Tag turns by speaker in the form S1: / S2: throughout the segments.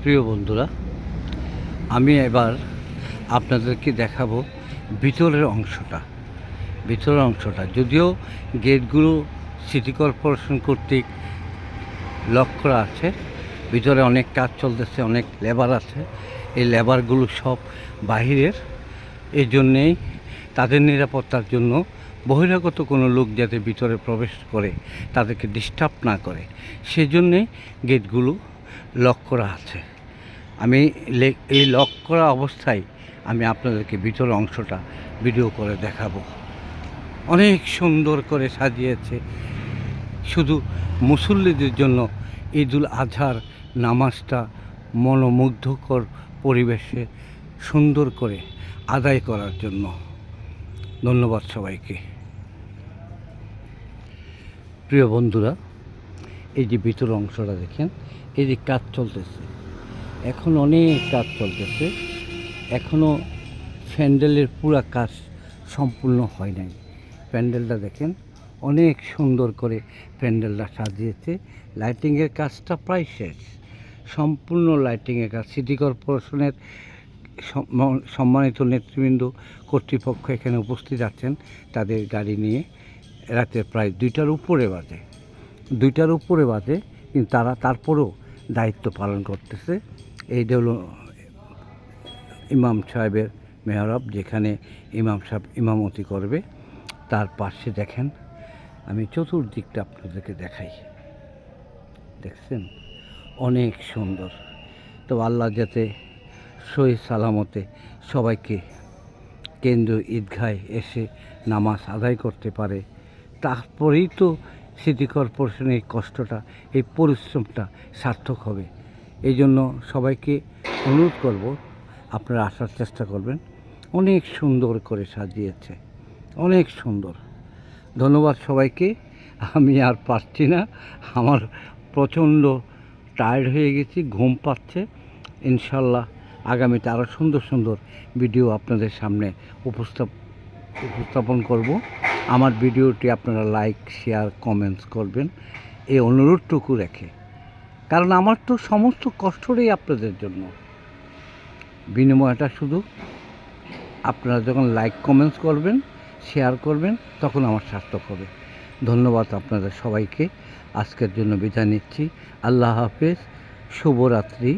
S1: প্রিয় বন্ধুরা, আমি এবার আপনাদেরকে দেখাবো ভিতরের অংশটা। যদিও গেটগুলো সিটি কর্পোরেশন কর্তৃক লক করা আছে, ভিতরে অনেক কাজ চলতেছে, অনেক লেবার আছে। এই লেবারগুলো সব বাহিরের, এই জন্যেই তাদের নিরাপত্তার জন্য বহিরাগত কোনো লোক যাতে ভিতরে প্রবেশ করে তাদেরকে ডিস্টার্ব না করে, সেজন্যে গেটগুলো লক করা আছে। আমি এই লক করা অবস্থায় আমি আপনাদেরকে ভিতরের অংশটা ভিডিও করে দেখাবো। অনেক সুন্দর করে সাজিয়েছে, শুধু মুসল্লিদের জন্য ঈদুল আজহার নামাজটা মনোমুগ্ধকর পরিবেশে সুন্দর করে আদায় করার জন্য। ধন্যবাদ সবাইকে। প্রিয় বন্ধুরা, এই যে ভিতর অংশটা দেখেন, এই যে কাজ চলতেছে, এখন অনেক কাজ চলতেছে, এখনও প্যান্ডেলের পুরা কাজ সম্পূর্ণ হয় নাই। প্যান্ডেলটা দেখেন, অনেক সুন্দর করে প্যান্ডেলটা সাজিয়েছে। লাইটিংয়ের কাজটা প্রায় শেষ, সম্পূর্ণ লাইটিংয়ের কাজ। সিটি কর্পোরেশনের সম্মানিত নেতৃবৃন্দ কর্তৃপক্ষ এখানে উপস্থিত আছেন তাদের গাড়ি নিয়ে। রাতে প্রায় 2টার উপরে বাজে, কিন্তু তারা তারপরেও দায়িত্ব পালন করতেছে। এইটা হলো ইমাম সাহেবের মেহরাব, যেখানে ইমাম সাহেব ইমামতি করবে। তার পাশে দেখেন, আমি চতুর্দিকটা আপনাদেরকে দেখাই, দেখছেন অনেক সুন্দর। তো আল্লাহ যাতে সহি সালামতে সবাইকে কেন্দ্র ঈদগাহে এসে নামাজ আদায় করতে পারে, তারপরেই তো সিটি কর্পোরেশনের এই কষ্টটা, এই পরিশ্রমটা সার্থক হবে। এই জন্য সবাইকে অনুরোধ করব, আপনারা আসার চেষ্টা করবেন। অনেক সুন্দর করে সাজিয়েছে, অনেক সুন্দর। ধন্যবাদ সবাইকে। আমি আর পারছি না, আমার প্রচণ্ড টায়ার্ড হয়ে গেছি, ঘুম পাচ্ছে। ইনশাল্লাহ আগামীতে আরও সুন্দর সুন্দর ভিডিও আপনাদের সামনে উপস্থাপন করব। আমার ভিডিওটি আপনারা লাইক, শেয়ার, কমেন্টস করবেন, এই অনুরোধটুকু রেখে। কারণ আমার তো সমস্ত কষ্টটাই আপনাদের জন্য, বিনিময়টা শুধু আপনারা যখন লাইক, কমেন্টস করবেন, শেয়ার করবেন, তখন আমার সার্থক হবে। ধন্যবাদ আপনাদের সবাইকে। আজকের জন্য বিদায় নিচ্ছি। আল্লাহ হাফেজ, শুভরাত্রি।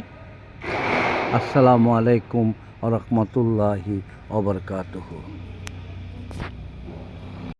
S1: আসসালামু আলাইকুম ওয়া রাহমাতুল্লাহি ওয়া বারাকাতুহু।